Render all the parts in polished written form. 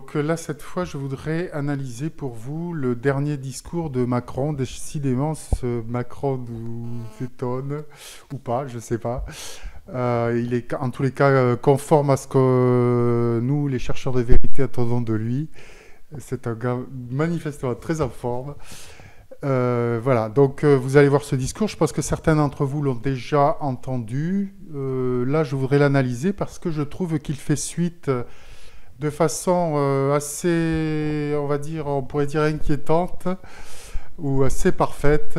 Donc là, cette fois, je voudrais analyser pour vous le dernier discours de Macron. Décidément, ce Macron nous étonne, ou pas, je ne sais pas. Il est en tous les cas conforme à ce que nous, les chercheurs de vérité, attendons de lui. C'est un gars manifestement très en forme. Voilà, donc vous allez voir ce discours. Je pense que certains d'entre vous l'ont déjà entendu. Là, je voudrais l'analyser parce que je trouve qu'il fait suite de façon assez, on va dire, on pourrait dire inquiétante ou assez parfaite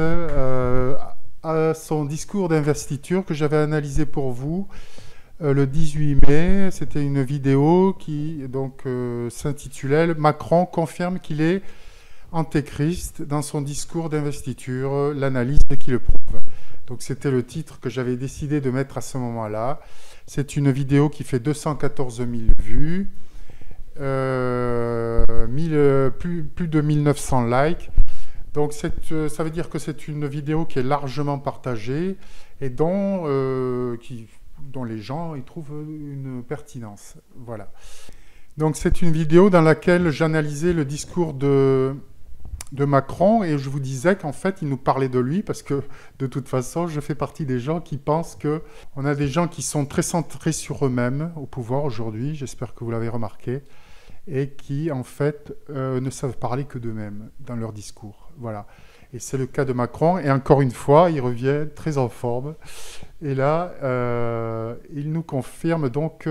à son discours d'investiture que j'avais analysé pour vous le 18 mai. C'était une vidéo qui donc s'intitulait Macron confirme qu'il est Antéchrist dans son discours d'investiture, l'analyse qui le prouve. Donc c'était le titre que j'avais décidé de mettre à ce moment-là. C'est une vidéo qui fait 214 000 vues, plus de 1900 likes. Donc ça veut dire que c'est une vidéo qui est largement partagée et dont les gens y trouvent une pertinence. Voilà. Donc c'est une vidéo dans laquelle j'analysais le discours de Macron et je vous disais qu'en fait il nous parlait de lui parce que de toute façon je fais partie des gens qui pensent qu'on a des gens qui sont très centrés sur eux-mêmes au pouvoir aujourd'hui, j'espère que vous l'avez remarqué, et qui en fait ne savent parler que d'eux-mêmes dans leur discours. Voilà. Et c'est le cas de Macron et encore une fois il revient très en forme et là il nous confirme donc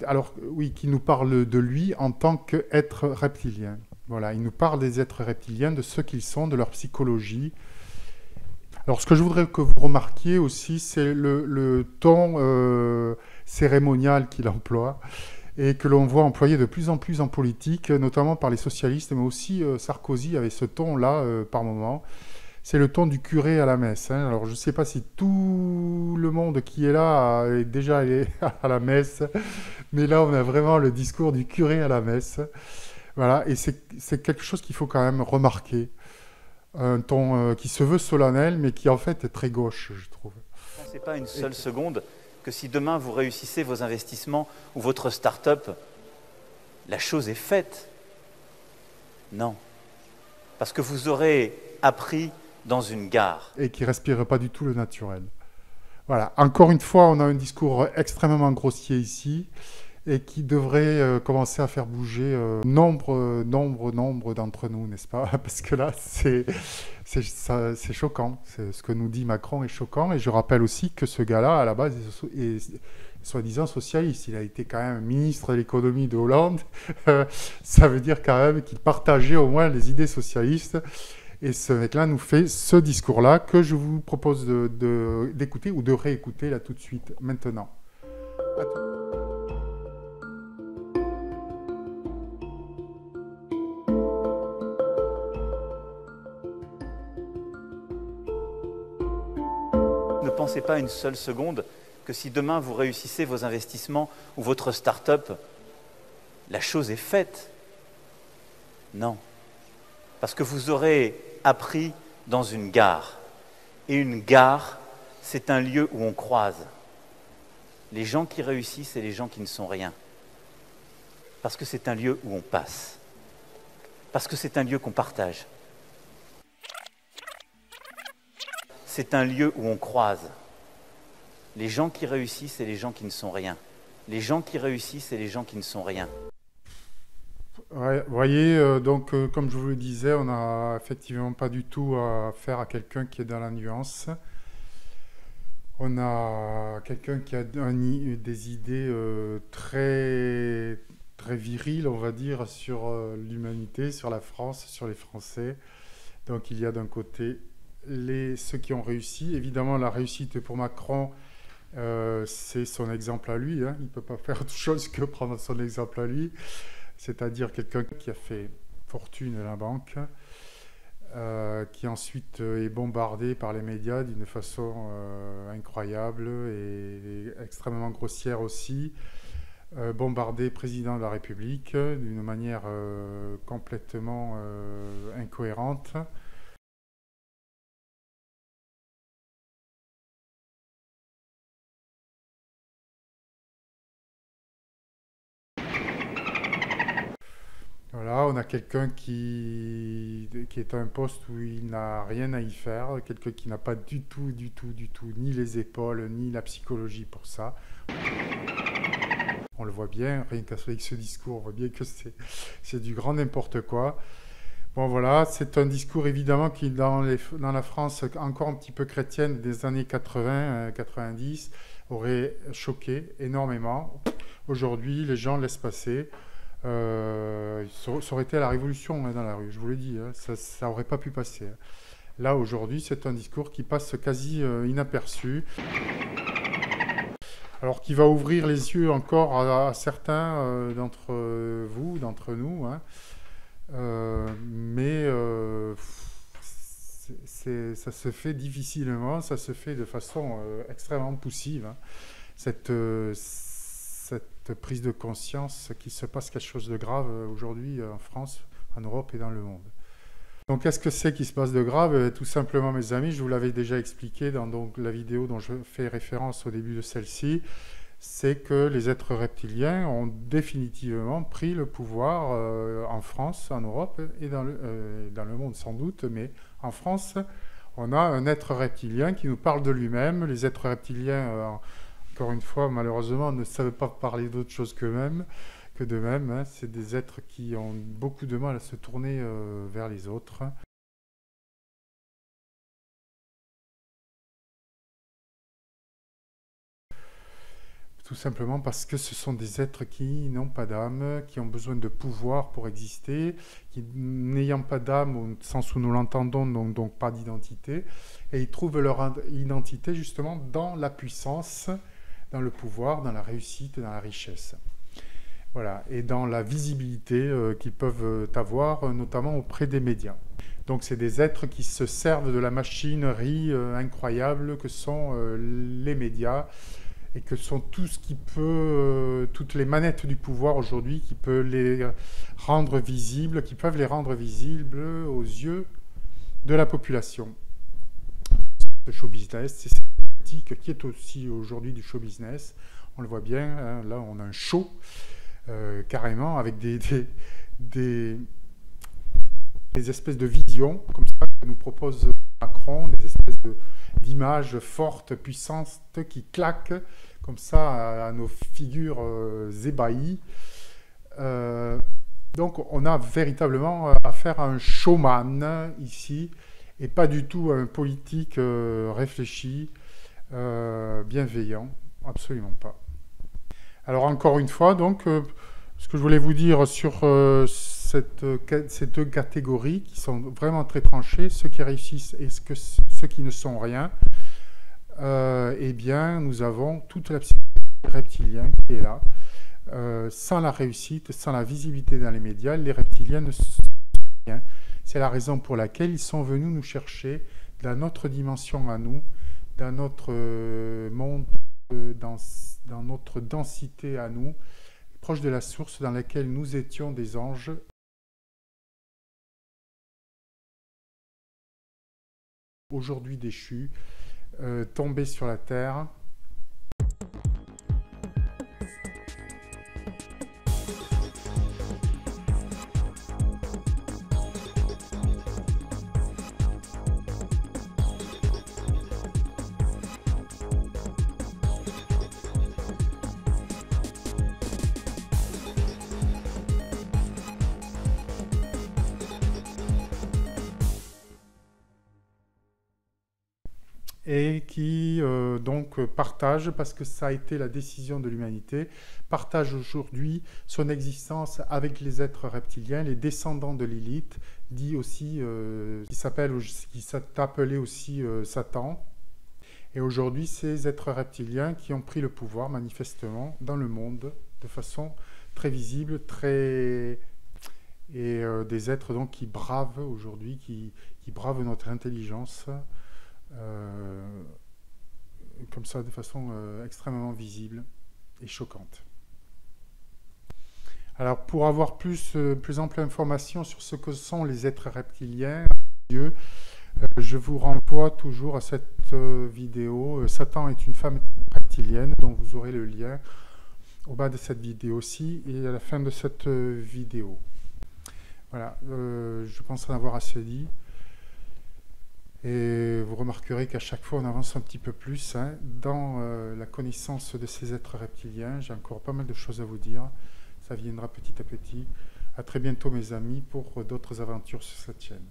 alors oui, qu'il nous parle de lui en tant qu'être reptilien. Voilà, il nous parle des êtres reptiliens, de ce qu'ils sont, de leur psychologie. Alors, ce que je voudrais que vous remarquiez aussi, c'est le ton cérémonial qu'il emploie et que l'on voit employé de plus en plus en politique, notamment par les socialistes, mais aussi Sarkozy avait ce ton-là par moment. C'est le ton du curé à la messe. Hein. Alors, je ne sais pas si tout le monde qui est là est déjà allé à la messe, mais là, on a vraiment le discours du curé à la messe. Voilà, et c'est quelque chose qu'il faut quand même remarquer. Un ton qui se veut solennel, mais qui en fait est très gauche, je trouve. Ne pensez pas une seule seconde que si demain vous réussissez vos investissements ou votre start-up, la chose est faite. Non. Parce que vous aurez appris dans une gare. Et qui ne respire pas du tout le naturel. Voilà, encore une fois, on a un discours extrêmement grossier ici et qui devrait commencer à faire bouger nombre d'entre nous, n'est-ce pas? Parce que là, c'est choquant. Ce que nous dit Macron est choquant. Et je rappelle aussi que ce gars-là, à la base, est soi-disant socialiste. Il a été quand même ministre de l'économie de Hollande. Ça veut dire quand même qu'il partageait au moins les idées socialistes. Et ce mec-là nous fait ce discours-là que je vous propose d'écouter ou de réécouter là tout de suite, maintenant. À tout. Ne pensez pas une seule seconde que si demain vous réussissez vos investissements ou votre start-up, la chose est faite. Non. Parce que vous aurez appris dans une gare. Et une gare, c'est un lieu où on croise les gens qui réussissent et les gens qui ne sont rien. Parce que c'est un lieu où on passe. Parce que c'est un lieu qu'on partage. C'est un lieu où on croise les gens qui réussissent et les gens qui ne sont rien. Les gens qui réussissent et les gens qui ne sont rien. Ouais, vous voyez, comme je vous le disais, on n'a effectivement pas du tout affaire à quelqu'un qui est dans la nuance. On a quelqu'un qui a des idées très, très viriles, on va dire, sur l'humanité, sur la France, sur les Français. Donc il y a d'un côté ceux qui ont réussi. Évidemment, la réussite pour Macron, c'est son exemple à lui. Hein. Il ne peut pas faire autre chose que prendre son exemple à lui. C'est-à-dire quelqu'un qui a fait fortune à la banque, qui ensuite est bombardé par les médias d'une façon incroyable et extrêmement grossière aussi, bombardé président de la République d'une manière complètement incohérente. Voilà, on a quelqu'un qui est à un poste où il n'a rien à y faire, quelqu'un qui n'a pas du tout, ni les épaules, ni la psychologie pour ça. On le voit bien, rien qu'avec ce discours, on voit bien que c'est du grand n'importe quoi. Bon voilà, c'est un discours évidemment qui dans la France encore un petit peu chrétienne des années 80, 90 aurait choqué énormément. Aujourd'hui, les gens laissent passer. Ça aurait été la révolution dans la rue, je vous le dis, ça n'aurait pas pu passer. Là aujourd'hui, c'est un discours qui passe quasi inaperçu. Alors qui va ouvrir les yeux encore à certains d'entre vous, d'entre nous, hein. Mais ça se fait difficilement, ça se fait de façon extrêmement poussive, hein. Cette prise de conscience qu'il se passe quelque chose de grave aujourd'hui en France, en Europe et dans le monde. Donc qu'est-ce que c'est qui se passe de grave? Tout simplement, mes amis, je vous l'avais déjà expliqué dans donc, la vidéo dont je fais référence au début de celle-ci, c'est que les êtres reptiliens ont définitivement pris le pouvoir en France, en Europe et dans le monde sans doute, mais en France, on a un être reptilien qui nous parle de lui-même. Les êtres reptiliens, encore une fois, malheureusement, ne savent pas parler d'autre chose que d'eux-mêmes, hein. C'est des êtres qui ont beaucoup de mal à se tourner vers les autres. Tout simplement parce que ce sont des êtres qui n'ont pas d'âme, qui ont besoin de pouvoir pour exister, qui n'ayant pas d'âme au sens où nous l'entendons, donc pas d'identité, et ils trouvent leur identité justement dans la puissance, dans le pouvoir, dans la réussite, dans la richesse. Voilà, et dans la visibilité qu'ils peuvent avoir, notamment auprès des médias. Donc c'est des êtres qui se servent de la machinerie incroyable que sont les médias, et que sont tout ce qui peut, toutes les manettes du pouvoir aujourd'hui qui peuvent les rendre visibles, aux yeux de la population. Le show business, c'est cette politique qui est aussi aujourd'hui du show business. On le voit bien, hein, là on a un show carrément avec des espèces de visions comme ça que nous propose Macron, des espèces d'images fortes, puissantes qui claquent comme ça à nos figures ébahies. Donc on a véritablement affaire à un showman ici et pas du tout à un politique réfléchi, bienveillant, absolument pas. Alors encore une fois, donc, ce que je voulais vous dire sur ces deux catégories qui sont vraiment très tranchées, ceux qui réussissent et ceux qui ne sont rien, eh bien, nous avons toute la psychologie reptilienne qui est là. Sans la réussite, sans la visibilité dans les médias, les reptiliens ne sont rien. C'est la raison pour laquelle ils sont venus nous chercher dans notre dimension à nous, dans notre monde, dans notre densité à nous, proche de la source dans laquelle nous étions des anges. Aujourd'hui déchus, tombés sur la terre. Et qui donc partage, parce que ça a été la décision de l'humanité, partage aujourd'hui son existence avec les êtres reptiliens, les descendants de Lilith, dit aussi, qui s'est appelé aussi Satan. Et aujourd'hui, ces êtres reptiliens qui ont pris le pouvoir manifestement dans le monde de façon très visible, et des êtres donc qui bravent aujourd'hui, qui bravent notre intelligence. Comme ça, de façon extrêmement visible et choquante. Alors, pour avoir plus ample information sur ce que sont les êtres reptiliens, je vous renvoie toujours à cette vidéo. Satan est une femme reptilienne, dont vous aurez le lien au bas de cette vidéo-ci et à la fin de cette vidéo. Voilà, je pense en avoir assez dit. Et vous remarquerez qu'à chaque fois, on avance un petit peu plus hein, dans la connaissance de ces êtres reptiliens. J'ai encore pas mal de choses à vous dire. Ça viendra petit à petit. À très bientôt, mes amis, pour d'autres aventures sur cette chaîne.